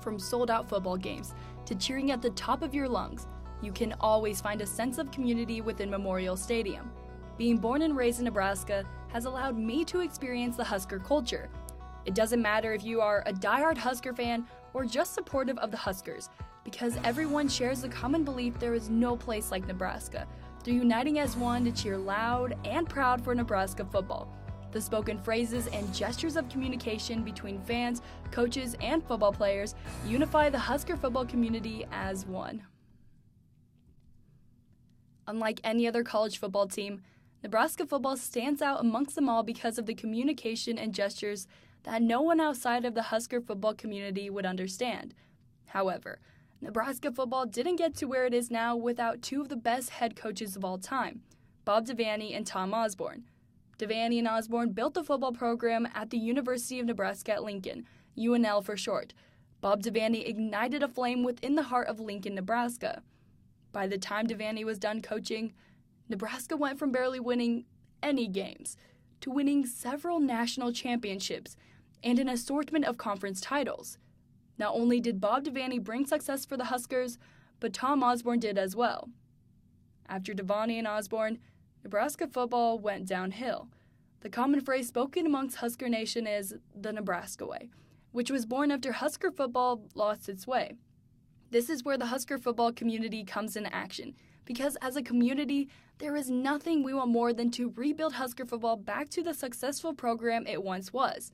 From sold-out football games to cheering at the top of your lungs, you can always find a sense of community within Memorial Stadium. Being born and raised in Nebraska has allowed me to experience the Husker culture. It doesn't matter if you are a diehard Husker fan or just supportive of the Huskers, because everyone shares the common belief there is no place like Nebraska. They're uniting as one to cheer loud and proud for Nebraska football. The spoken phrases and gestures of communication between fans, coaches, and football players unify the Husker football community as one. Unlike any other college football team, Nebraska football stands out amongst them all because of the communication and gestures that no one outside of the Husker football community would understand. However, Nebraska football didn't get to where it is now without two of the best head coaches of all time, Bob Devaney and Tom Osborne. Devaney and Osborne built the football program at the University of Nebraska at Lincoln, UNL for short. Bob Devaney ignited a flame within the heart of Lincoln, Nebraska. By the time Devaney was done coaching, Nebraska went from barely winning any games to winning several national championships and an assortment of conference titles. Not only did Bob Devaney bring success for the Huskers, but Tom Osborne did as well. After Devaney and Osborne, Nebraska football went downhill. The common phrase spoken amongst Husker Nation is the Nebraska Way, which was born after Husker football lost its way. This is where the Husker football community comes into action, because as a community, there is nothing we want more than to rebuild Husker football back to the successful program it once was.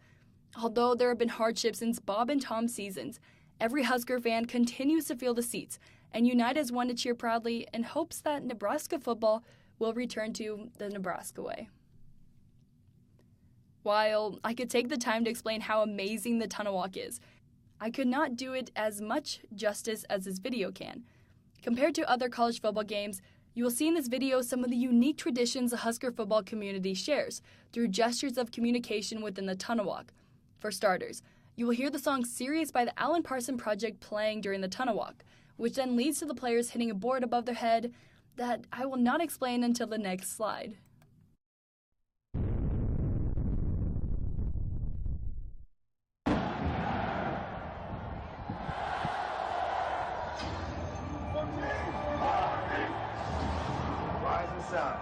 Although there have been hardships since Bob and Tom's seasons, every Husker fan continues to feel the seats and unite as one to cheer proudly in hopes that Nebraska football will return to the Nebraska Way. While I could take the time to explain how amazing the tunnel walk is, I could not do it as much justice as this video can. Compared to other college football games, you will see in this video some of the unique traditions the Husker football community shares through gestures of communication within the tunnel walk. For starters, you will hear the song Serious by the Alan Parsons Project playing during the tunnel walk, which then leads to the players hitting a board above their head that I will not explain until the next slide. Rise and sound.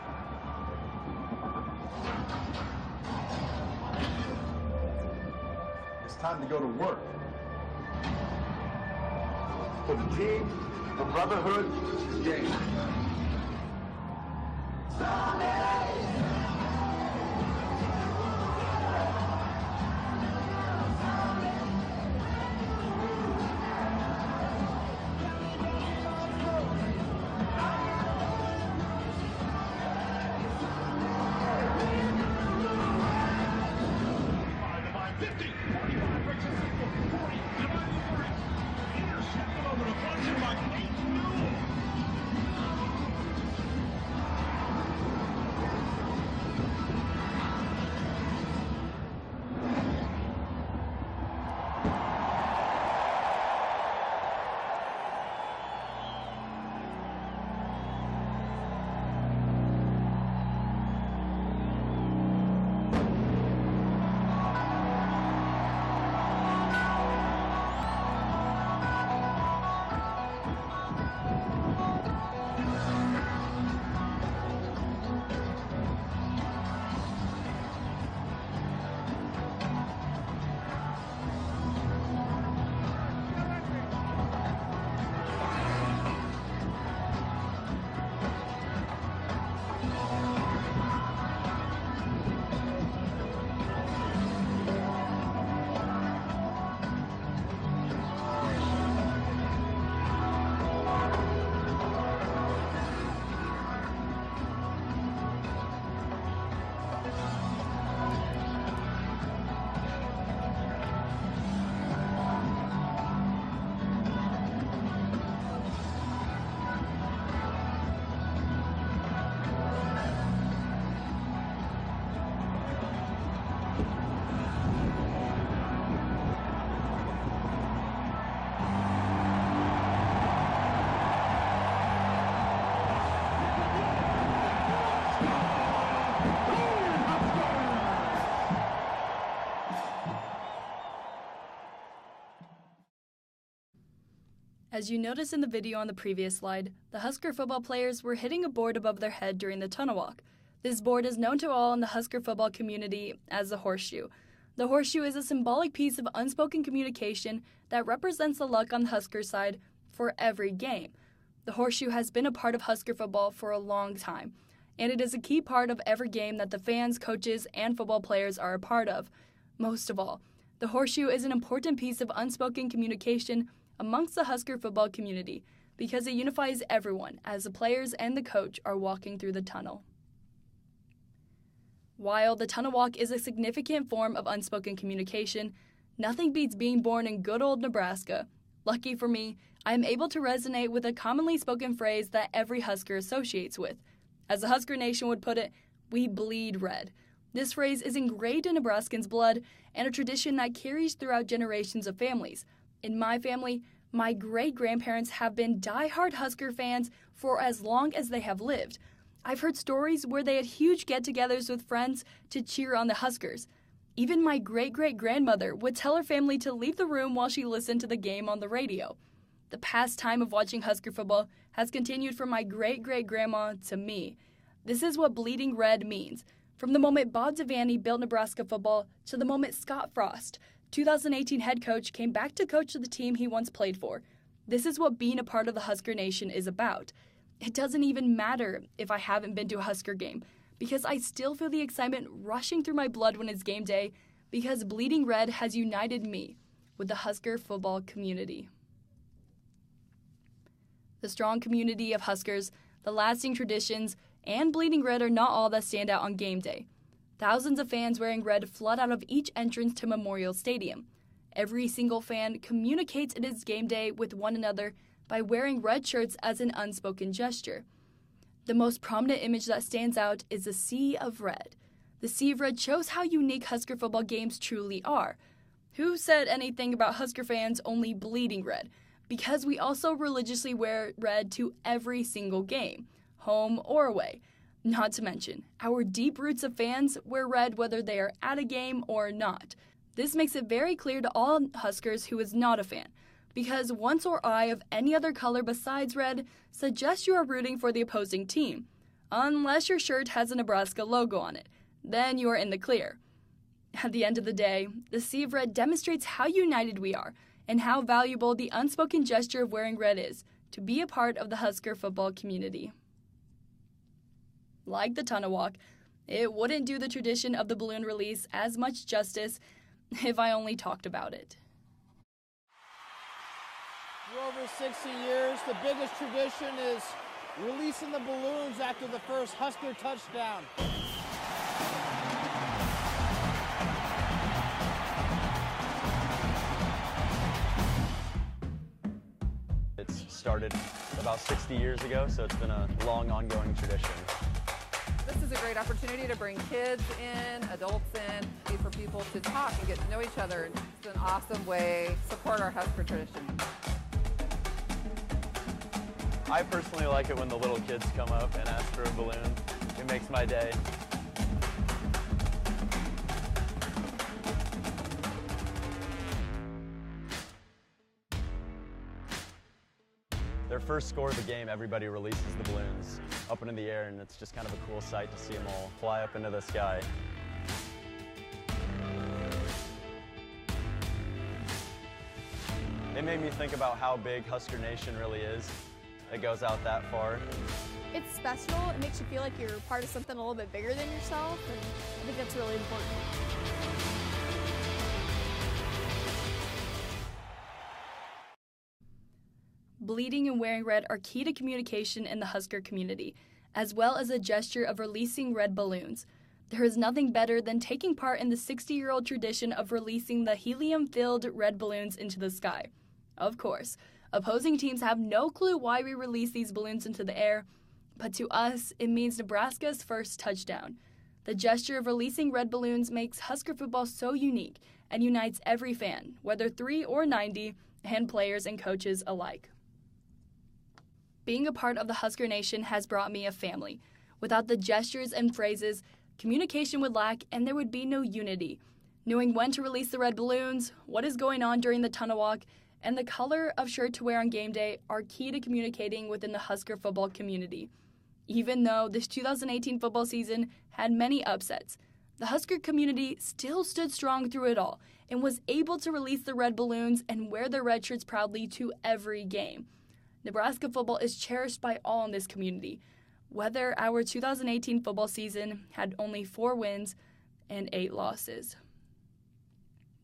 It's time to go to work. For the team, for brotherhood, game. As you noticed in the video on the previous slide, the Husker football players were hitting a board above their head during the tunnel walk. This board is known to all in the Husker football community as the horseshoe. The horseshoe is a symbolic piece of unspoken communication that represents the luck on the Husker side for every game. The horseshoe has been a part of Husker football for a long time, and it is a key part of every game that the fans, coaches, and football players are a part of. Most of all, the horseshoe is an important piece of unspoken communication amongst the Husker football community because it unifies everyone as the players and the coach are walking through the tunnel. While the tunnel walk is a significant form of unspoken communication, nothing beats being born in good old Nebraska. Lucky for me, I am able to resonate with a commonly spoken phrase that every Husker associates with. As the Husker Nation would put it, we bleed red. This phrase is engraved in Nebraskans' blood and a tradition that carries throughout generations of families. In my family, my great-grandparents have been die-hard Husker fans for as long as they have lived. I've heard stories where they had huge get-togethers with friends to cheer on the Huskers. Even my great-great-grandmother would tell her family to leave the room while she listened to the game on the radio. The pastime of watching Husker football has continued from my great-great-grandma to me. This is what bleeding red means. From the moment Bob Devaney built Nebraska football to the moment Scott Frost, 2018 head coach, came back to coach the team he once played for. This is what being a part of the Husker Nation is about. It doesn't even matter if I haven't been to a Husker game, because I still feel the excitement rushing through my blood when it's game day, because bleeding red has united me with the Husker football community. The strong community of Huskers, the lasting traditions, and bleeding red are not all that stand out on game day. Thousands of fans wearing red flood out of each entrance to Memorial Stadium. Every single fan communicates it is game day with one another by wearing red shirts as an unspoken gesture. The most prominent image that stands out is the sea of red. The sea of red shows how unique Husker football games truly are. Who said anything about Husker fans only bleeding red? Because we also religiously wear red to every single game, home or away. Not to mention, our deep roots of fans wear red whether they are at a game or not. This makes it very clear to all Huskers who is not a fan, because one sore eye of any other color besides red suggests you are rooting for the opposing team, unless your shirt has a Nebraska logo on it. Then you are in the clear. At the end of the day, the sea of red demonstrates how united we are and how valuable the unspoken gesture of wearing red is to be a part of the Husker football community. Like the tunnel walk, it wouldn't do the tradition of the balloon release as much justice if I only talked about it. For over 60 years, the biggest tradition is releasing the balloons after the first Husker touchdown. It's started about 60 years ago, so it's been a long, ongoing tradition. This is a great opportunity to bring kids in, adults in, for people to talk and get to know each other. It's an awesome way to support our Husker tradition. I personally like it when the little kids come up and ask for a balloon. It makes my day. Their first score of the game, everybody releases the balloons up into the air, and it's just kind of a cool sight to see them all fly up into the sky. It made me think about how big Husker Nation really is. It goes out that far. It's special. It makes you feel like you're part of something a little bit bigger than yourself, and I think that's really important. Bleeding and wearing red are key to communication in the Husker community, as well as a gesture of releasing red balloons. There is nothing better than taking part in the 60-year-old tradition of releasing the helium-filled red balloons into the sky. Of course, opposing teams have no clue why we release these balloons into the air, but to us, it means Nebraska's first touchdown. The gesture of releasing red balloons makes Husker football so unique and unites every fan, whether 3 or 90, and players and coaches alike. Being a part of the Husker Nation has brought me a family. Without the gestures and phrases, communication would lack and there would be no unity. Knowing when to release the red balloons, what is going on during the tunnel walk, and the color of shirt to wear on game day are key to communicating within the Husker football community. Even though this 2018 football season had many upsets, the Husker community still stood strong through it all and was able to release the red balloons and wear their red shirts proudly to every game. Nebraska football is cherished by all in this community, whether our 2018 football season had only 4 wins and 8 losses.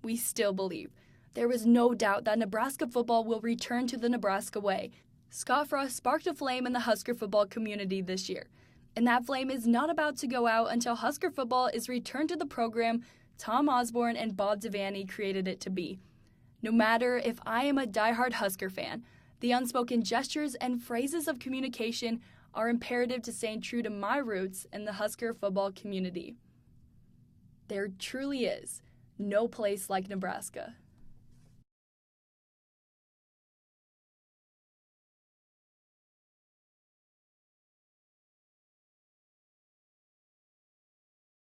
We still believe there is no doubt that Nebraska football will return to the Nebraska way. Scott Frost sparked a flame in the Husker football community this year, and that flame is not about to go out until Husker football is returned to the program Tom Osborne and Bob Devaney created it to be. No matter if I am a diehard Husker fan, the unspoken gestures and phrases of communication are imperative to staying true to my roots in the Husker football community. There truly is no place like Nebraska.